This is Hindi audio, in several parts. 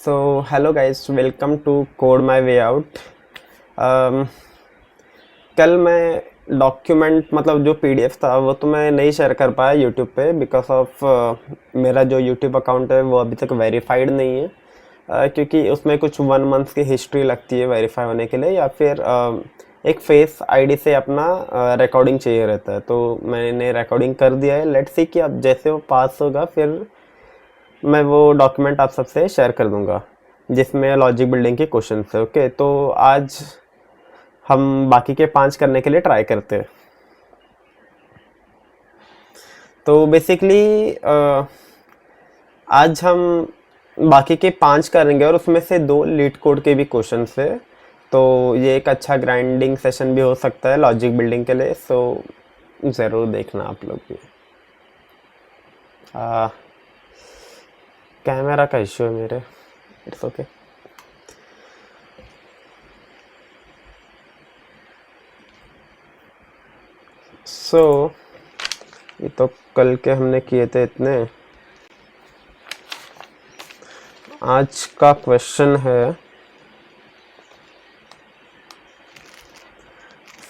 So hello guys, welcome to code my way out. कल मैं डॉक्यूमेंट मतलब जो पीडीएफ था वो तो मैं नहीं शेयर कर पाया यूट्यूब पे बिकॉज ऑफ मेरा जो यूट्यूब अकाउंट है वो अभी तक वेरीफाइड नहीं है। क्योंकि उसमें कुछ 1 मंथ की हिस्ट्री लगती है वेरीफाई होने के लिए, या फिर एक फेस आईडी से अपना रिकॉर्डिंग चाहिए रहता है। तो मैंने रिकॉर्डिंग कर दिया है। लेट्स सी कि अब जैसे वो पास होगा फिर मैं वो डॉक्यूमेंट आप सबसे शेयर कर दूंगा जिसमें लॉजिक बिल्डिंग के क्वेश्चन है। ओके, तो आज हम बाकी के 5 करने के लिए ट्राई करते हैं। तो बेसिकली आज हम बाकी के 5 करेंगे और उसमें से 2 लीड कोड के भी क्वेश्चन है। तो ये एक अच्छा ग्राइंडिंग सेशन भी हो सकता है लॉजिक बिल्डिंग के लिए। सो ज़रूर देखना आप लोग भी। कैमरा का इश्यू है मेरे, इट्स ओके। सो ये तो कल के हमने किए थे इतने। आज का क्वेश्चन है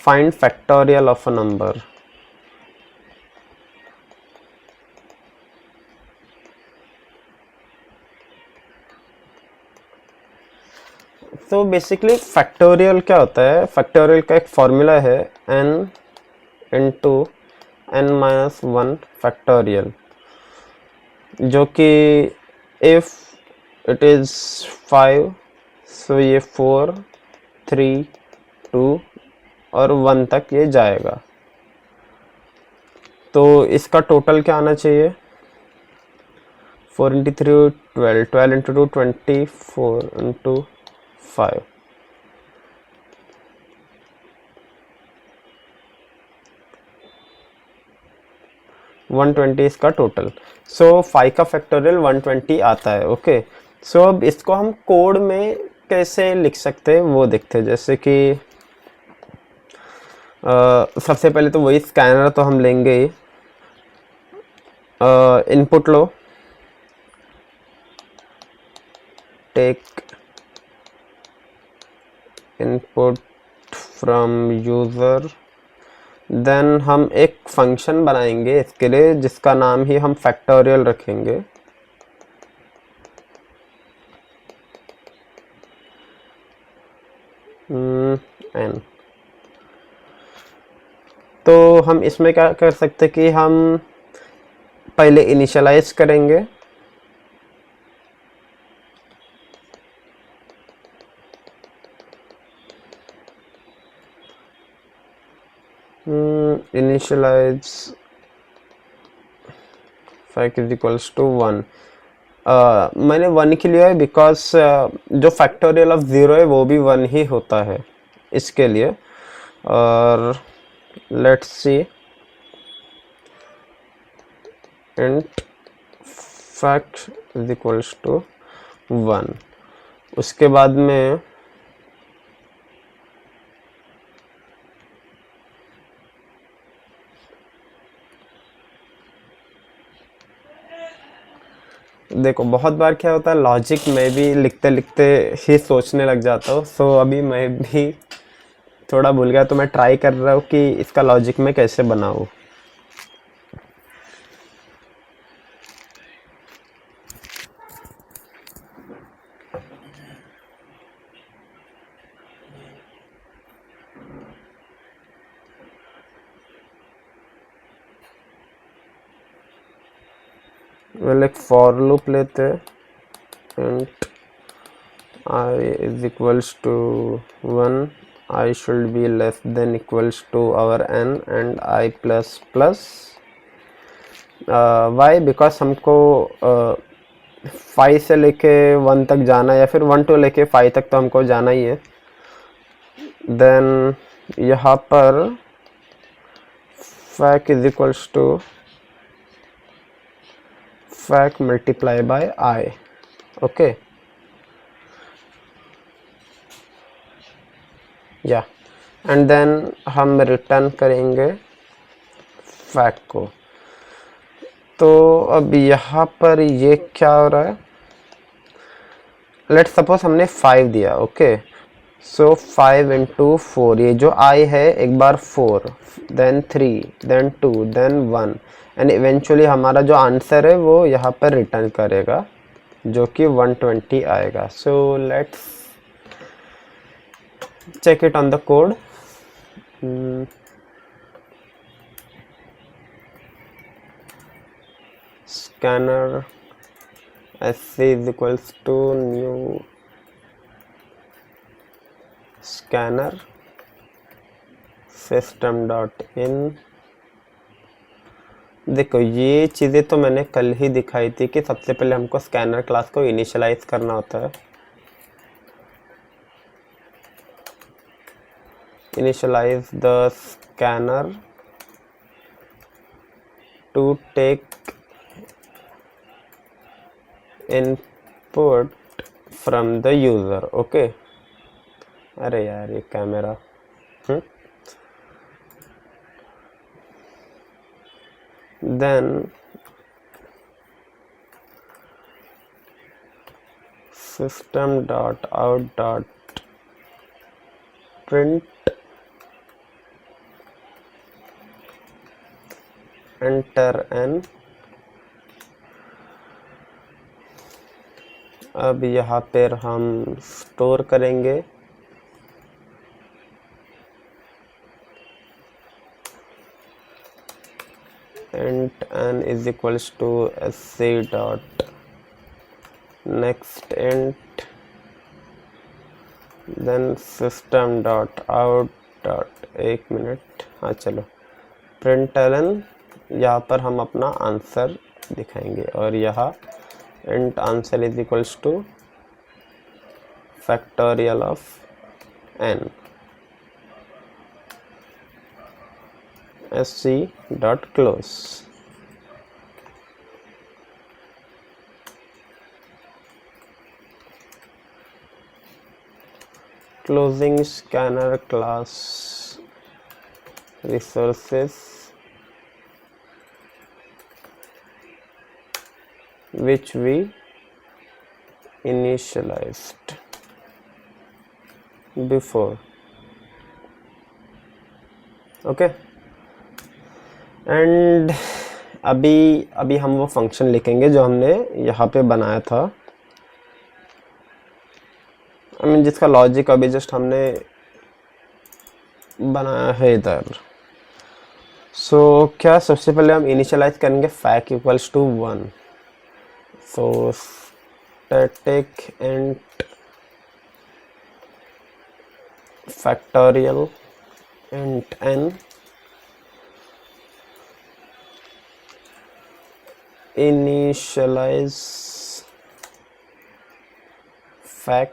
find factorial of a number. तो बेसिकली फैक्टोरियल क्या होता है? फैक्टोरियल का एक फॉर्मूला है n इंटू n-1 फैक्टोरियल, जो कि इफ इट इज 5 सो ये 4 3 2 और 1 तक ये जाएगा। तो इसका टोटल क्या आना चाहिए? 4 इंटू 3 12, 12 इंटू 2 24 इंटू 5। वन 120 इसका टोटल। सो 5 का फैक्टोरियल 120 आता है। ओके, सो अब इसको हम कोड में कैसे लिख सकते हैं वो देखते हैं। जैसे कि सबसे पहले तो वही स्कैनर तो हम लेंगे ही। इनपुट लो, take input from user. Then हम एक फंक्शन बनाएंगे इसके लिए जिसका नाम ही हम फैक्टोरियल रखेंगे। एन। तो हम इसमें क्या कर सकते कि हम पहले इनिशियलाइज करेंगे। Initialize fact is equals to 1। मैंने 1 के लिए है बिकॉज जो फैक्टोरियल ऑफ 0 है वो भी 1 ही होता है इसके लिए। और let's see int fact is equals to 1। उसके बाद में देखो, बहुत बार क्या होता है लॉजिक में भी लिखते लिखते ही सोचने लग जाता हूँ। सो अभी मैं भी थोड़ा भूल गया, तो मैं ट्राई कर रहा हूँ कि इसका लॉजिक में कैसे बनाऊँ। वेल, एक फॉर लूप लेते and I is equals to 1, I should be less than equals to our n and I plus plus y, because हमको 5 से लेके 1 तक जाना है या फिर 1 to लेके 5 तक तो हमको जाना ही है। देन यहाँ पर fact is equals to fact multiply by I। Okay, या एंड देन हम रिटर्न करेंगे फैक्ट को। तो अब यहाँ पर ये क्या हो रहा है लेट्स सपोज हमने 5 दिया, ओके। सो 5 इंटू 4, ये जो आई है एक बार 4, then 3, then 2, then 1, and eventually हमारा जो आंसर है वो यहाँ पर रिटर्न करेगा जो कि 120 आएगा। So let's check it on the code. Scanner sc is equals to new scanner system dot in। देखो ये चीज़ें तो मैंने कल ही दिखाई थी कि सबसे पहले हमको स्कैनर क्लास को इनिशियलाइज करना होता है। Initialize the scanner to take input from the user, okay। अरे यार ये camera, then system dot out dot print enter n। अब यहाँ पर हम स्टोर करेंगे int n is equals to sc dot next int, then system dot out dot, एक मिनट, हाँ चलो, println, यहाँ पर हम अपना आंसर दिखाएंगे और यहाँ int answer is equals to factorial of n sc dot close। closing scanner class resources which we initialized before, okay। And अभी हम वो फंक्शन लिखेंगे जो हमने यहाँ पे बनाया था, आई मीन जिसका लॉजिक अभी जस्ट हमने बनाया है इधर। सो क्या सबसे पहले हम इनिशियलाइज करेंगे fac equals to 1। So static int factorial int n initialize fac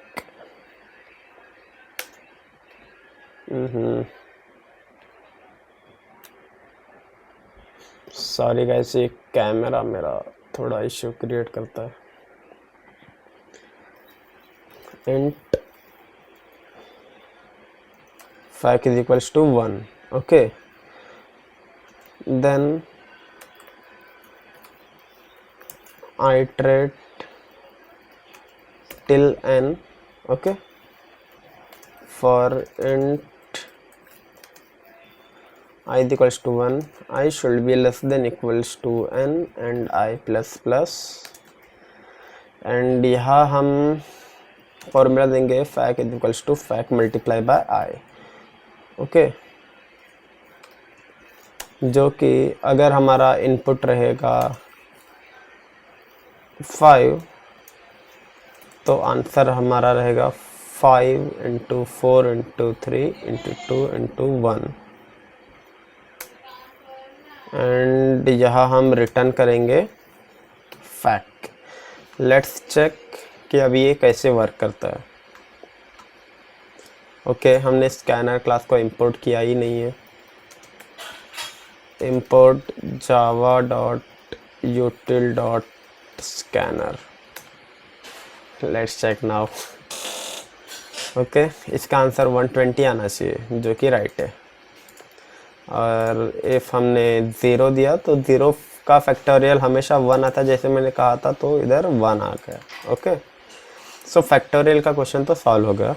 sorry guys, ये कैमरा मेरा थोड़ा इश्यू क्रिएट करता है। int fac is equals to 1, okay। then iterate till n, okay। for int I is equals to 1, I should be less than equals to n and I plus plus, and यहाँ हम फॉर्मूला देंगे fac is equals to fac multiply by I, okay. जो कि अगर हमारा इनपुट रहेगा 5 तो आंसर हमारा रहेगा 5 into 4 into 3 into 2 into 1, and यहाँ हम रिटर्न करेंगे फैक्ट। लेट्स चेक कि अभी ये कैसे वर्क करता है। ओके, हमने स्कैनर क्लास को इंपोर्ट किया ही नहीं है। Import Java dot util dot scanner, let's check now. Okay, इसका आंसर 120 आना चाहिए जो कि राइट है, और इफ़ हमने 0 दिया तो 0 का फैक्टोरियल हमेशा 1 आता, जैसे मैंने कहा था, तो इधर 1 आ गया। ओके, सो फैक्टोरियल का क्वेश्चन तो सॉल्व हो गया।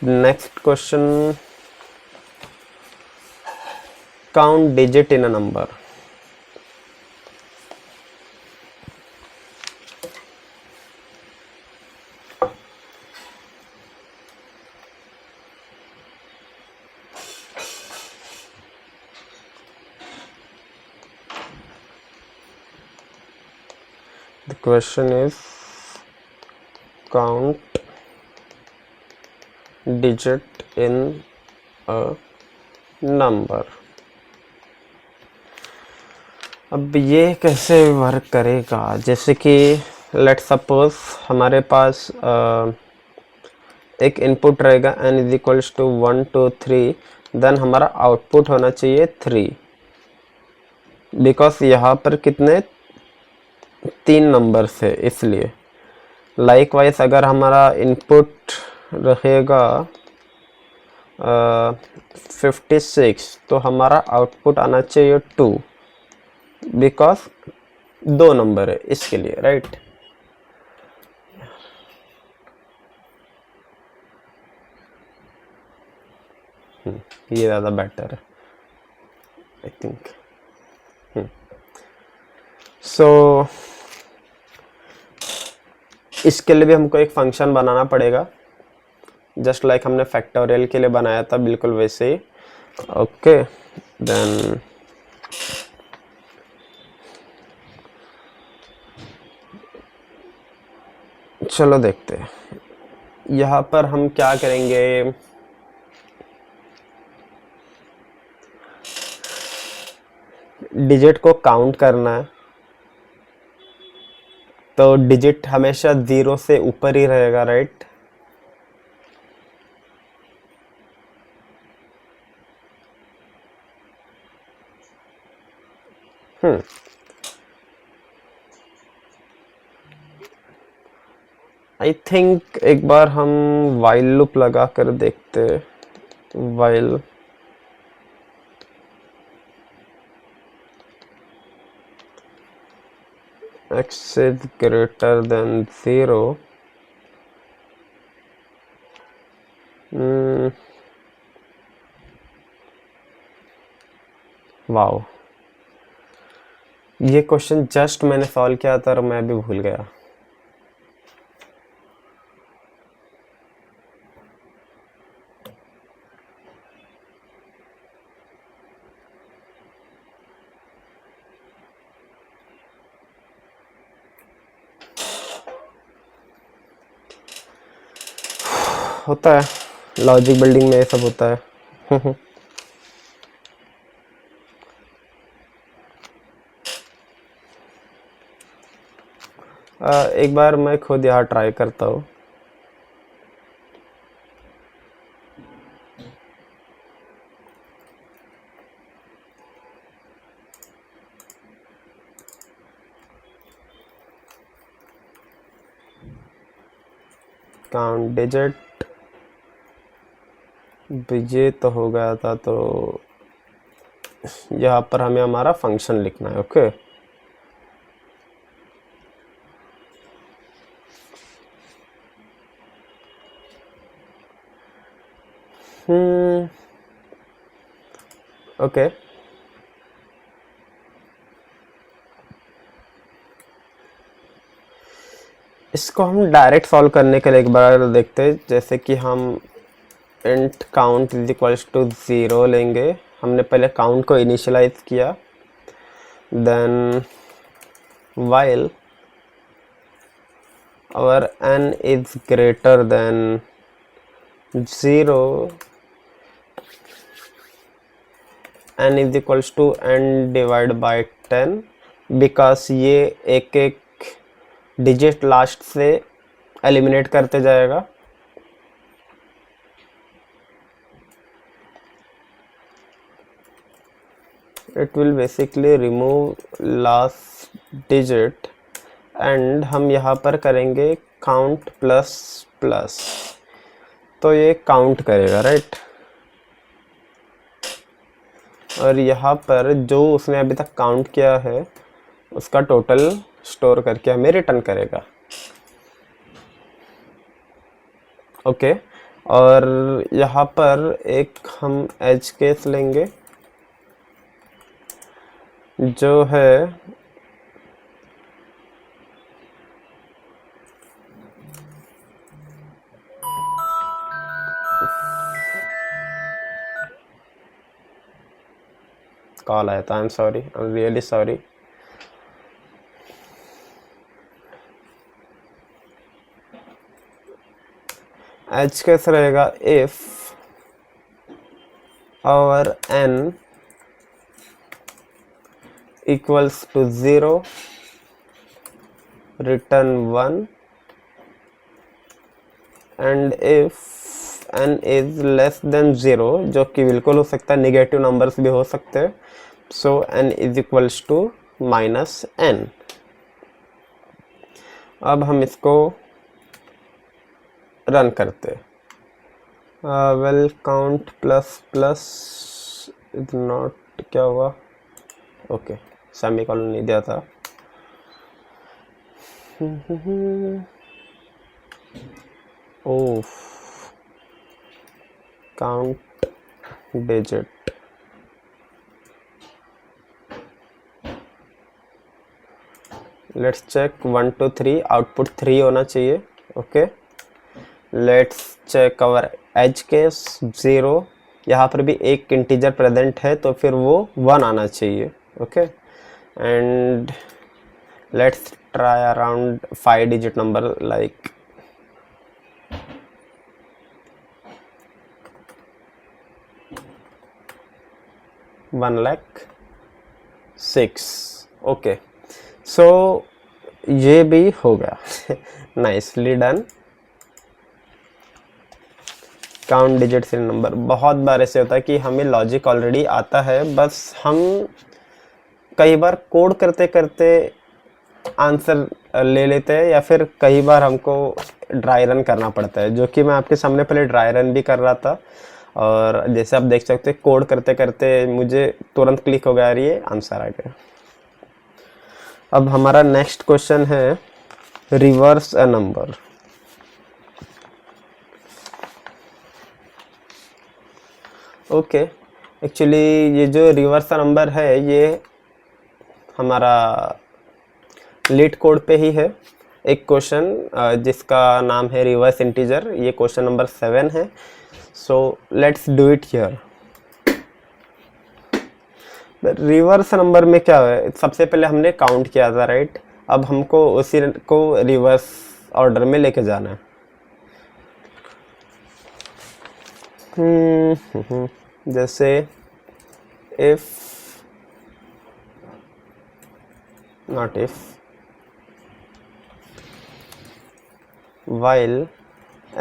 Next question, count digit in a number. The question is count digit in a number। अब ये कैसे वर्क करेगा, जैसे कि लेट सपोज हमारे पास एक इनपुट रहेगा n is equals to 1 2 3, then हमारा आउटपुट होना चाहिए 3, बिकॉज यहाँ पर कितने 3 नंबर्स है इसलिए। लाइकवाइज अगर हमारा इनपुट रहेगा 56, तो हमारा आउटपुट आना चाहिए 2, बिकॉज 2 नंबर है इसके लिए, राइट। ये ज़्यादा बेटर है आई थिंक। सो इसके लिए भी हमको एक फंक्शन बनाना पड़ेगा, जस्ट लाइक हमने फैक्टोरियल के लिए बनाया था, बिल्कुल वैसे ही। ओके, देन चलो देखते हैं यहाँ पर हम क्या करेंगे। डिजिट को काउंट करना है, तो डिजिट हमेशा 0 से ऊपर ही रहेगा, राइट। आई थिंक एक बार हम वाइल लूप लगा कर देखते। While x is greater than 0, wow, ये क्वेश्चन जस्ट मैंने सॉल्व किया था और मैं भी भूल गया। होता है लॉजिक बिल्डिंग में, ये सब होता है। एक बार मैं खुद यहाँ ट्राई करता हूँ। काउंट डिजिट ये तो हो गया था, तो यहाँ पर हमें हमारा फंक्शन लिखना है। ओके, ओके, इसको हम डायरेक्ट सॉल्व करने के लिए एक बार देखते हैं। जैसे कि हम int count is equals to 0 लेंगे। हमने पहले काउंट को इनिशियलाइज किया, देन वाइल और n is greater than 0, n is equals to n divide by 10, because ये एक एक डिजिट लास्ट से एलिमिनेट करते जाएगा। It will basically remove last digit, and हम यहाँ पर करेंगे काउंट प्लस प्लस, तो ये काउंट करेगा, राइट। और यहाँ पर जो उसने अभी तक काउंट किया है उसका टोटल स्टोर करके हमें रिटर्न करेगा। ओके। और यहाँ पर एक हम एज केस लेंगे जो है कॉल आया था, I am sorry, I am really sorry. Edge case रहेगा इफ और n equals to 0 return 1 and if n is less than 0, जो कि बिल्कुल हो सकता है, निगेटिव नंबर्स भी हो सकते हैं, so n is equals to -n। अब हम इसको रन करते। Well count plus plus is not, क्या हुआ, ओके, सेमीकोलन नहीं दिया था। ओफ, count digit, let's check 1 2 3, output 3 होना चाहिए। Okay, let's check our edge case 0, यहाँ पर भी एक इंटीजर प्रेजेंट है तो फिर वो 1 आना चाहिए। Okay, and let's try around 5 digit number like 1,06,000। Okay, so ये भी हो गया। Nicely done. Count digit serial number, बहुत बार ऐसे होता है कि हमें लॉजिक ऑलरेडी आता है, बस हम कई बार कोड करते करते आंसर ले लेते हैं, या फिर कई बार हमको ड्राई रन करना पड़ता है, जो कि मैं आपके सामने पहले ड्राई रन भी कर रहा था। और जैसे आप देख सकते हैं, कोड करते करते मुझे तुरंत क्लिक हो गया, ये आंसर आ गया। अब हमारा नेक्स्ट क्वेश्चन है reverse a number. Okay, actually ये जो रिवर्स नंबर है ये हमारा लीड कोड पे ही है। एक क्वेश्चन जिसका नाम है रिवर्स इंटीजर, ये क्वेश्चन नंबर 7 है। So let's do it here. Reverse number में क्या है, सबसे पहले हमने काउंट किया था, राइट। अब हमको उसी को रिवर्स ऑर्डर में लेके जाना है। जैसे if, not if, while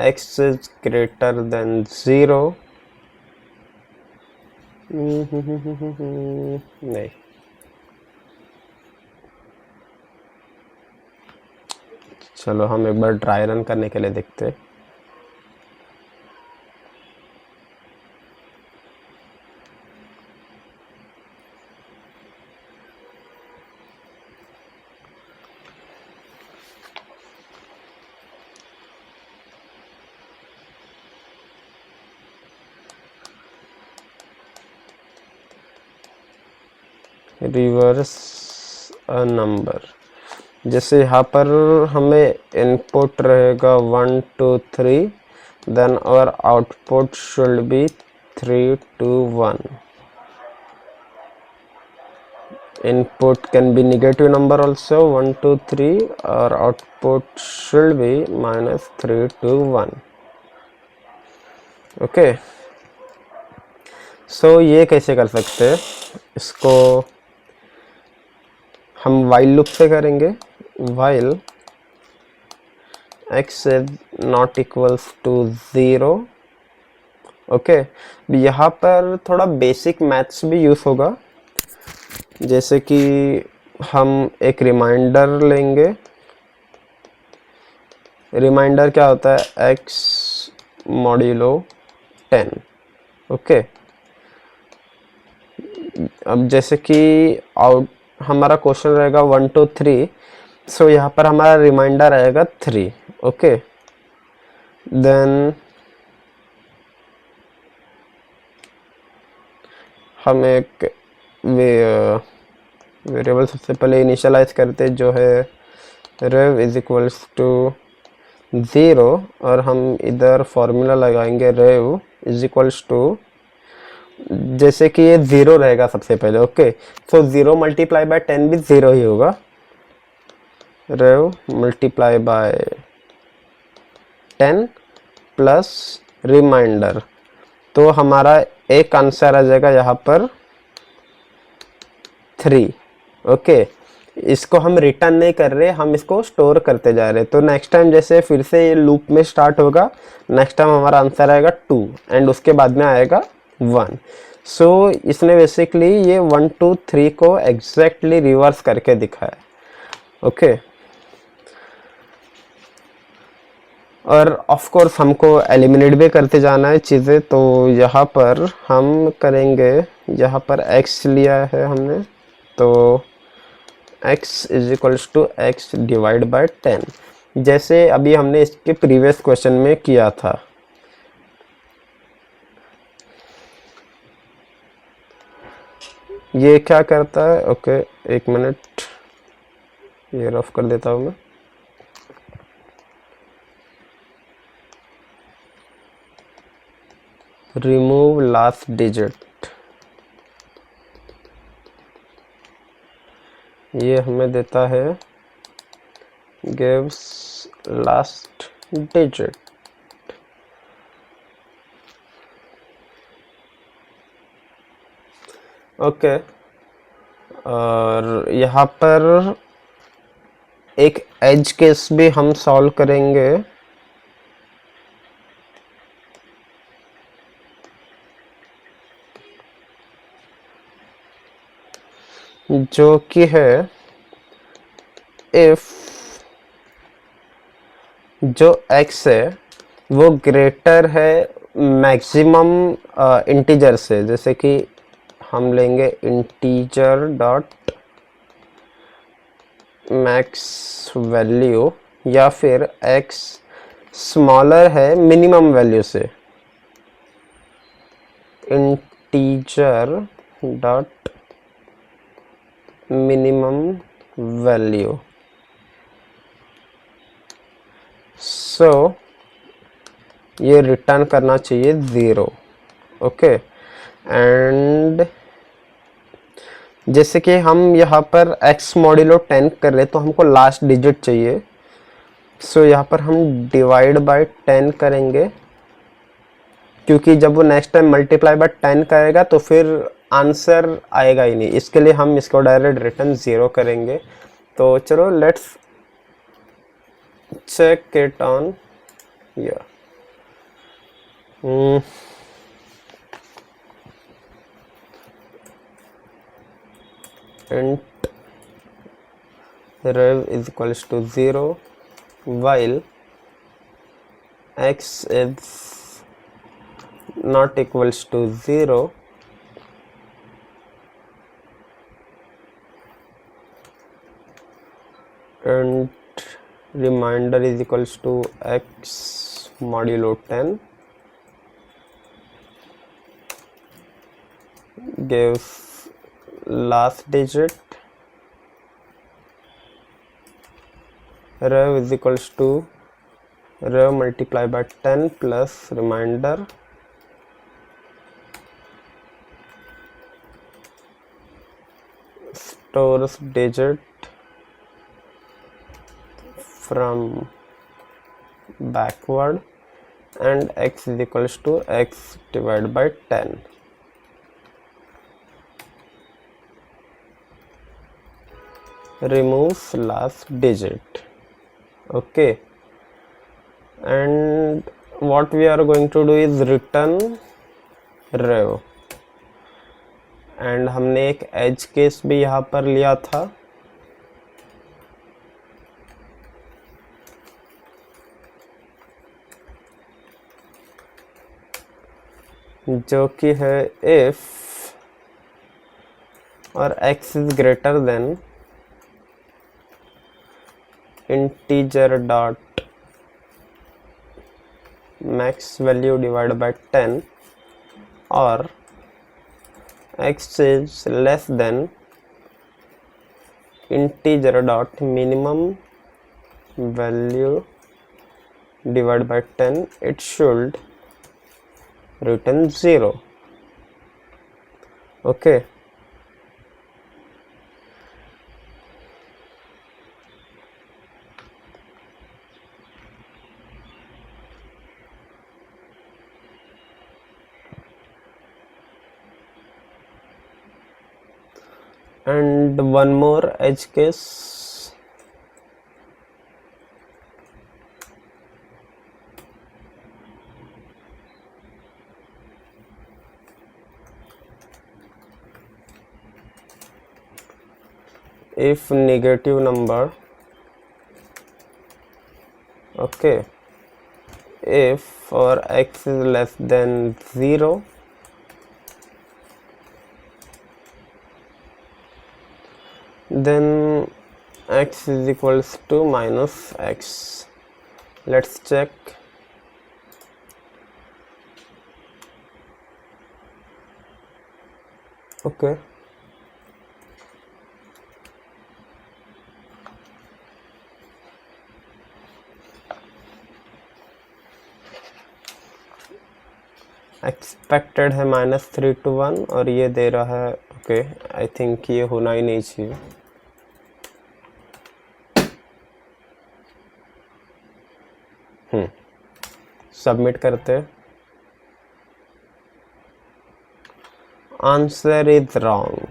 x is greater than 0, नहीं, चलो हम एक बार ट्राई रन करने के लिए देखते हैं। रिवर्स अ नंबर, जैसे यहाँ पर हमें इनपुट रहेगा 1 2 3, देन और output should be 3 2 1। Input can be negative number also 1 2 3, और output should be -3 2 1। Okay, so ये कैसे कर सकते हैं, इसको हम while लूप से करेंगे। while x is not equals to 0। Okay, यहाँ पर थोड़ा बेसिक मैथ्स भी यूज होगा, जैसे कि हम एक रिमाइंडर लेंगे। रिमाइंडर क्या होता है, x मॉड्यूलो 10। ओके, अब जैसे कि हमारा क्वेश्चन रहेगा 1 2 3, सो यहाँ पर हमारा रिमाइंडर आएगा 3। ओके, देन हम एक वेरिएबल सबसे पहले इनिशियलाइज करते जो है rev इज इक्वल्स टू 0 और हम इधर फॉर्मूला लगाएंगे rev इज इक्वल्स टू, जैसे कि ये 0 रहेगा सबसे पहले। ओके, सो 0 मल्टीप्लाई बाय 10 भी 0 ही होगा। rev multiply by 10 plus remainder, तो हमारा एक आंसर आ जाएगा यहाँ पर 3। ओके, इसको हम रिटर्न नहीं कर रहे, हम इसको स्टोर करते जा रहे। तो नेक्स्ट टाइम जैसे फिर से ये लूप में स्टार्ट होगा, नेक्स्ट टाइम हमारा आंसर आएगा 2 एंड उसके बाद में आएगा 1। सो इसने बेसिकली ये 1 2 3 को एग्जैक्टली रिवर्स करके दिखाया। ओके, और ऑफ कोर्स हमको एलिमिनेट भी करते जाना है चीज़ें, तो यहाँ पर हम करेंगे, यहाँ पर x लिया है हमने, तो x is equals to x divide by 10, जैसे अभी हमने इसके प्रीवियस क्वेश्चन में किया था। ये क्या करता है? ओके, एक मिनट, ये रफ कर देता हूँ मैं। रिमूव लास्ट डिजिट, ये हमें देता है गिव्स लास्ट डिजिट। ओके, और यहाँ पर एक एज केस भी हम सॉल्व करेंगे, जो कि है इफ जो x है वो ग्रेटर है मैक्सिमम इंटीजर से, जैसे कि हम लेंगे इंटीजर डॉट मैक्स वैल्यू, या फिर x स्मॉलर है मिनिमम वैल्यू से, इंटीजर डॉट मिनिमम वैल्यू। सो ये रिटर्न करना चाहिए 0। ओके, एंड जैसे कि हम यहाँ पर x मॉड्यूलो 10 कर रहे तो हमको लास्ट डिजिट चाहिए। सो यहाँ पर हम डिवाइड बाय 10 करेंगे, क्योंकि जब वो नेक्स्ट टाइम मल्टीप्लाई बाय 10 करेगा तो फिर आंसर आएगा ही नहीं, इसके लिए हम इसको डायरेक्ट रिटर्न 0 करेंगे। तो चलो let's check it on here. int rev is equals to 0 while x is not equals to 0, and remainder is equals to x modulo 10 gives last digit rev is equals to rev multiplied by 10 plus remainder stores digit from backward, and x is equals to x divided by 10. Removes last digit. Okay, and what we are going to do is return rev, and हमने एक edge case भी यहाँ पर लिया था, जो कि है if और x is greater than integer dot max value divided by 10, or x is less than integer dot minimum value divided by 10, it should return 0. Okay. And one more edge case. If negative number, okay, if for x is less than 0, then x is equals to minus x. Let's check. Okay. Expected है -3 to 1 और ये दे रहा है, ओके, आई थिंक ये होना ही नहीं चाहिए। सबमिट करते हैं। आंसर इज रॉन्ग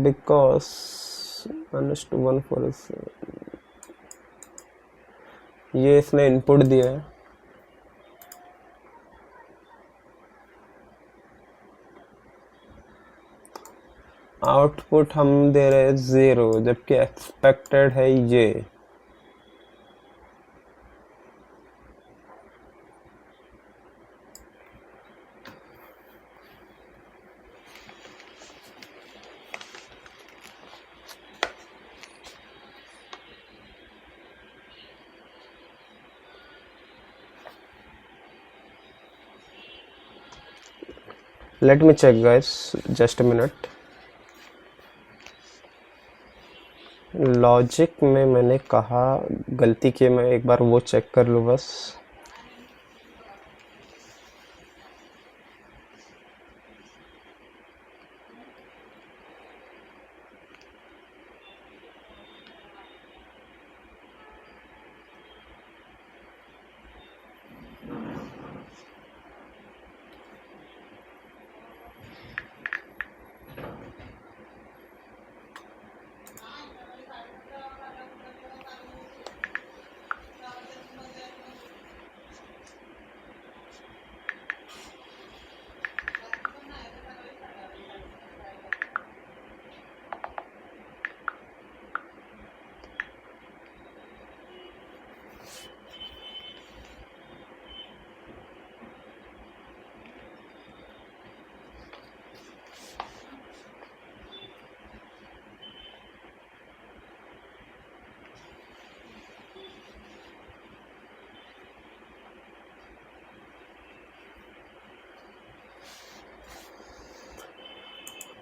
बिकॉज -214 ये इसने इनपुट दिया है। आउटपुट हम दे रहे हैं 0, जबकि एक्सपेक्टेड है ये। Let me check guys, just a minute। Logic में मैंने कहा गलती की, मैं एक बार वो चेक कर लूँ बस।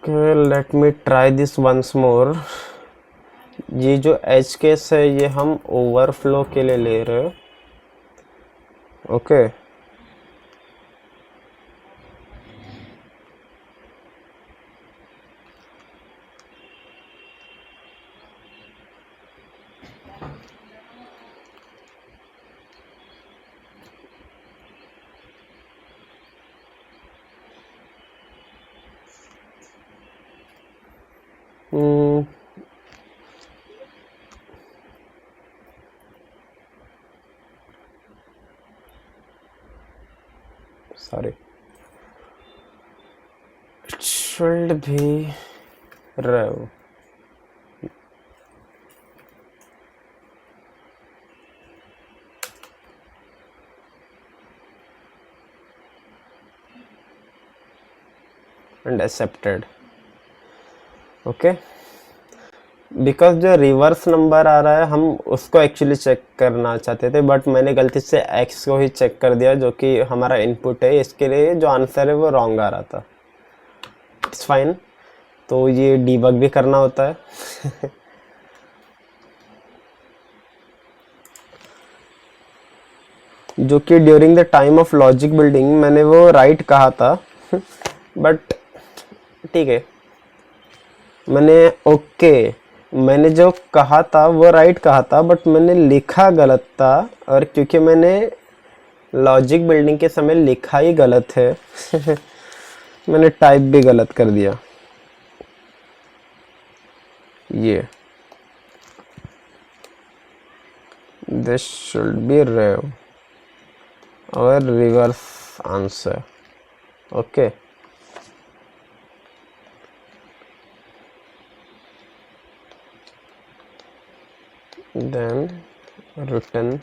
Let me try this once more. ये जो एज केस है ये हम ओवरफ्लो के लिए ले रहे हैं। Okay sorry, it should B rev and accepted। okay, because जो रिवर्स नंबर आ रहा है हम उसको एक्चुअली चेक करना चाहते थे, बट मैंने गलती से एक्स को ही चेक कर दिया जो कि हमारा इनपुट है, इसके लिए जो आंसर है वो रॉन्ग आ रहा था। इट्स फाइन, तो ये डीबग भी करना होता है। जो कि during the time of logic building मैंने वो राइट कहा था, बट ठीक है, मैंने ओके मैंने जो कहा था वो राइट कहा था, बट मैंने लिखा गलत था, और क्योंकि मैंने लॉजिक बिल्डिंग के समय लिखा ही गलत है, मैंने टाइप भी गलत कर दिया। ये दिस शुड बी रेव और reverse answer. Okay, then return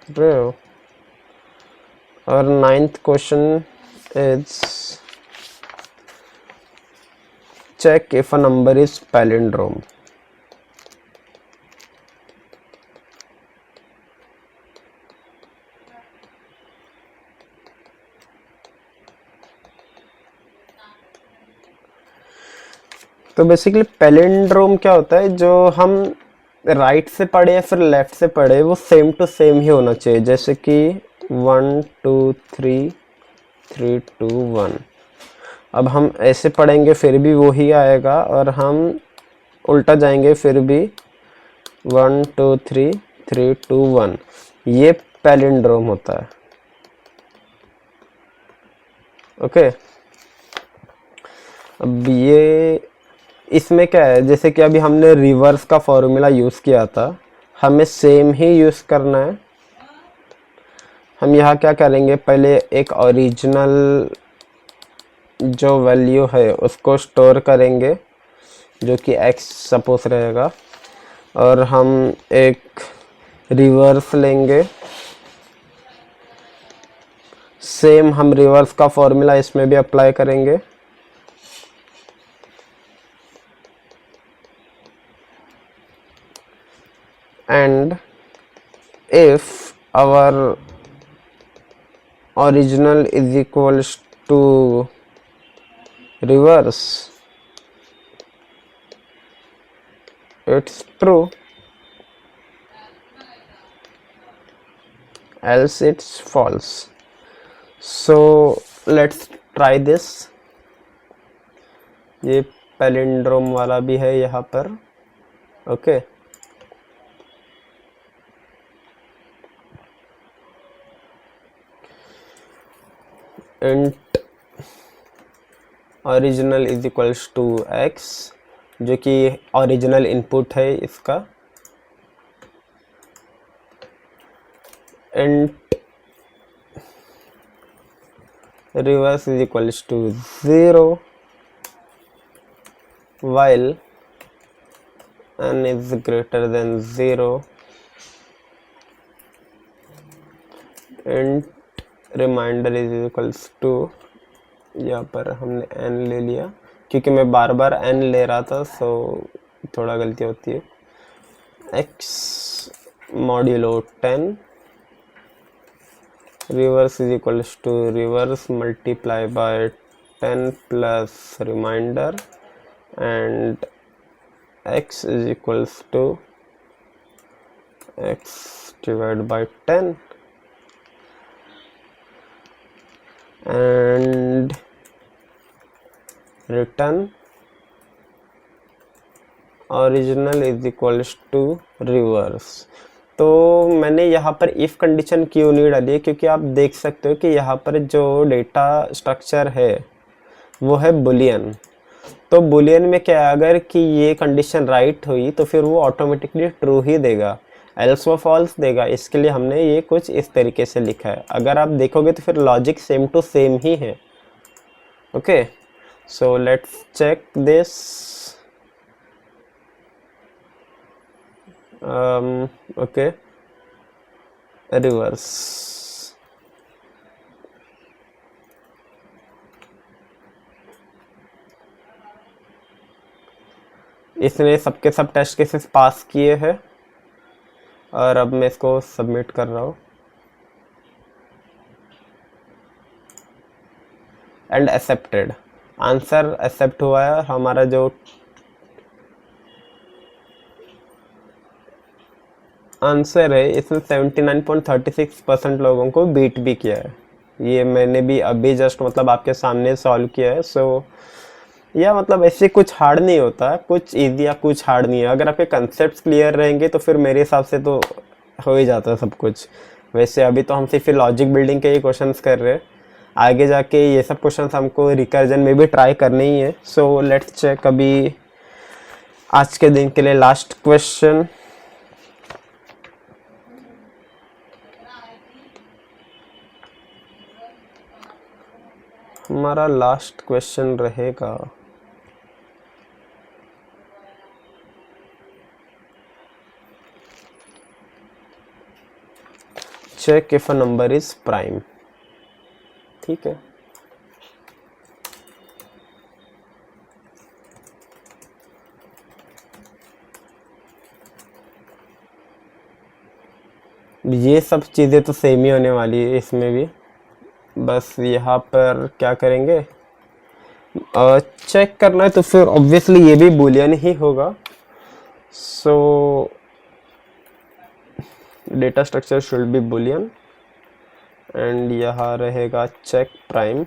rev. और ninth question is check if a number is palindrome. तो बेसिकली पैलिंड्रोम क्या होता है, जो हम राइट से पढ़े या फिर लेफ्ट से पढ़े वो सेम टू सेम ही होना चाहिए। जैसे कि 1 2 3 3 2 1, अब हम ऐसे पढ़ेंगे फिर भी वो ही आएगा, और हम उल्टा जाएंगे फिर भी 1 2 3 3 2 1। ये पैलिंड्रोम होता है। ओके, अब ये इसमें क्या है, जैसे कि अभी हमने रिवर्स का फॉर्मूला यूज़ किया था, हमें सेम ही यूज़ करना है। हम यहाँ क्या करेंगे, पहले एक ओरिजिनल जो वैल्यू है उसको स्टोर करेंगे, जो कि x सपोज रहेगा, और हम एक रिवर्स लेंगे। सेम हम रिवर्स का फॉर्मूला इसमें भी अप्लाई करेंगे। And if our original is equals to reverse, it's true, else it's false. So let's try this. ये पैलिंड्रोम वाला भी है यहाँ पर। Okay, int original is equals to x, जो कि ओरिजिनल इनपुट है इसका। Int reverse is equals to 0 while n is greater than 0। Int remainder is equals to, यहाँ पर हमने n ले लिया क्योंकि मैं बार बार n ले रहा था, सो थोड़ा गलती होती है। x modulo 10 reverse is equals to reverse multiply by 10 plus remainder, and x is equals to x divided by 10, and return original is equals to reverse। तो मैंने यहाँ पर इफ़ कंडीशन क्यों नहीं डाली है, क्योंकि आप देख सकते हो कि यहाँ पर जो डेटा स्ट्रक्चर है वो है बुलियन। तो बुलियन में क्या है, अगर कि ये कंडीशन राइट हुई तो फिर वो ऑटोमेटिकली ट्रू ही देगा, एल्स वो फॉल्स देगा। इसके लिए हमने ये कुछ इस तरीके से लिखा है। अगर आप देखोगे तो फिर लॉजिक सेम टू सेम ही है। Okay, so let's check this. Okay, reverse. इसने सबके सब टेस्ट केसेस पास किए हैं और अब मैं इसको सबमिट कर रहा हूँ एंड एक्सेप्टेड। आंसर एक्सेप्ट हुआ है। हमारा जो आंसर है इसमें 79.36% लोगों को बीट भी किया है। ये मैंने भी अभी जस्ट मतलब आपके सामने सॉल्व किया है। सो या मतलब ऐसे कुछ हार्ड नहीं होता, कुछ इजी या कुछ हार्ड नहीं है। अगर आपके कंसेप्ट क्लियर रहेंगे तो फिर मेरे हिसाब से तो हो ही जाता है सब कुछ। वैसे अभी तो हम सिर्फ लॉजिक बिल्डिंग के ही क्वेश्चंस कर रहे हैं, आगे जाके ये सब क्वेश्चंस हमको रिकर्जन में भी ट्राई करने ही है। सो लेट्स चेक अभी आज के दिन के लिए लास्ट क्वेश्चन। हमारा लास्ट क्वेश्चन रहेगा check if a number is prime. ठीक है, ये सब चीज़ें तो सेम ही होने वाली है इसमें भी। बस यहाँ पर क्या करेंगे, चेक करना है तो फिर ऑब्वियसली ये भी बूलियन ही होगा। So data structure should be boolean and यहाँ रहेगा चेक प्राइम।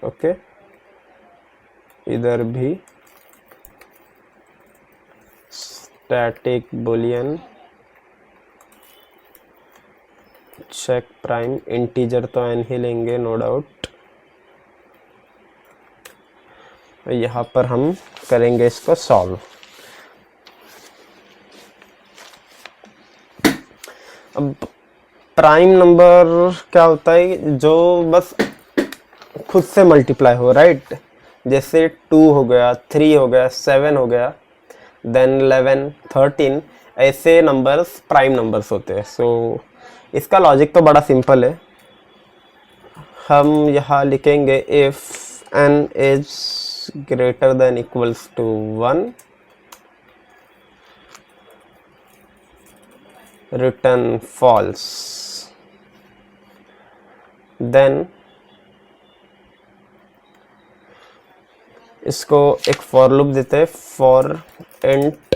ओके, इधर भी static boolean check prime. Integer तो एन ही लेंगे नो डाउट। यहाँ पर हम करेंगे इसको सॉल्व। अब प्राइम नंबर क्या होता है, जो बस खुद से मल्टीप्लाई हो, राइट। जैसे 2 हो गया, 3 हो गया, 7 हो गया, देन 11, 13, ऐसे नंबर्स प्राइम नंबर्स होते हैं। सो इसका लॉजिक तो बड़ा सिंपल है। हम यहाँ लिखेंगे if n is greater than equals to 1 return false. Then इसको एक फॉर लूप देते हैं, for int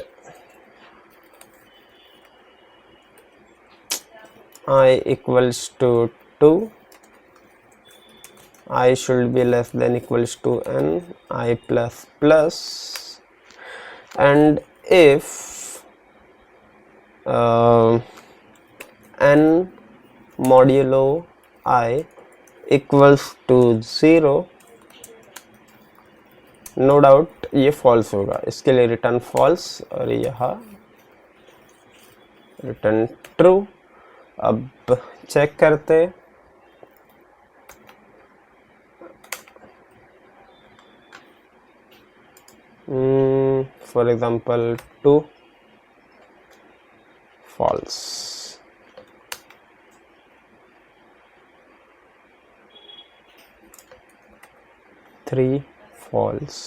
I equals to 2, I should be less than equals to n, I plus plus, and if n modulo I equals to 0, no doubt ये फॉल्स होगा। इसके लिए रिटर्न फॉल्स और यहाँ रिटर्न ट्रू। अब चेक करते, for example 2 false, 3 false.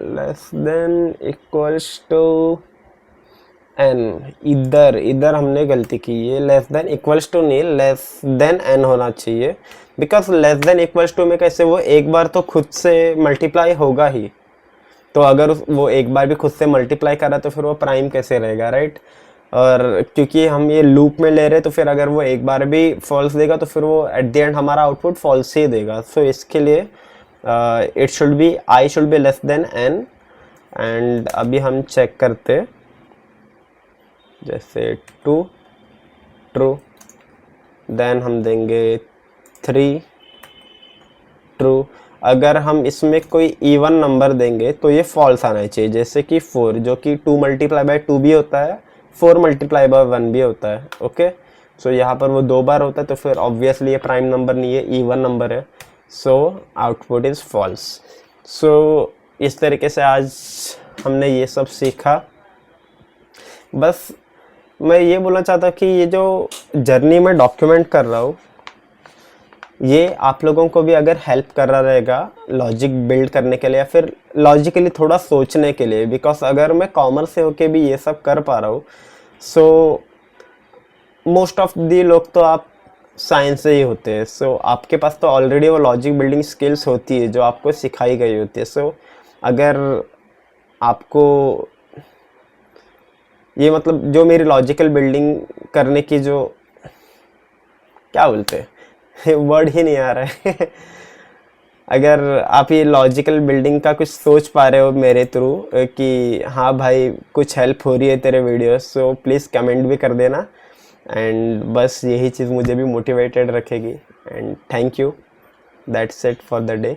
Less than equals to n। इधर हमने गलती की, ये लेस देन इक्वल्स टू नहीं, लेस देन n होना चाहिए। Because less than equals to में कैसे, वो एक बार तो खुद से मल्टीप्लाई होगा ही, तो अगर वो एक बार भी खुद से मल्टीप्लाई कर रहा है तो फिर वो प्राइम कैसे रहेगा, राइट। और क्योंकि हम ये लूप में ले रहे हैं तो फिर अगर वो एक बार भी फॉल्स देगा तो फिर वो एट द एंड हमारा आउटपुट फॉल्स ही देगा। सो इसके लिए it should be i should be less than n। And अभी हम चेक करते, जैसे 2 ट्रू, देन हम देंगे 3 ट्रू। अगर हम इसमें कोई इवन नंबर देंगे तो ये फॉल्स आना चाहिए, जैसे कि 4, जो कि 2 मल्टीप्लाई बाय 2 भी होता है, 4 मल्टीप्लाई बाय 1 भी होता है। ओके, सो यहाँ पर वो 2 बार होता है तो फिर ऑब्वियसली ये प्राइम नंबर नहीं है, इवन नंबर है। So output is false. सो इस तरीके से आज हमने ये सब सीखा। बस मैं ये बोलना चाहता कि ये जो जर्नी मैं डॉक्यूमेंट कर रहा हूँ, ये आप लोगों को भी अगर हेल्प कर रहा रहेगा लॉजिक बिल्ड करने के लिए, या फिर लॉजिकली थोड़ा सोचने के लिए, बिकॉज अगर मैं कॉमर्स से होके भी ये सब कर पा रहा हूँ, सो मोस्ट ऑफ दी लोग तो आप साइंस से ही होते हैं, सो आपके पास तो ऑलरेडी वो लॉजिक बिल्डिंग स्किल्स होती है जो आपको सिखाई गई होती है। सो अगर आपको ये मतलब जो मेरी लॉजिकल बिल्डिंग करने की जो क्या बोलते हैं वर्ड ही नहीं आ रहा है अगर आप ये लॉजिकल बिल्डिंग का कुछ सोच पा रहे हो मेरे थ्रू कि हाँ भाई कुछ हेल्प हो रही है तेरे वीडियो, सो प्लीज़ कमेंट भी कर देना। एंड बस यही चीज़ मुझे भी मोटिवेटेड रखेगी। And thank you, that's it for the day.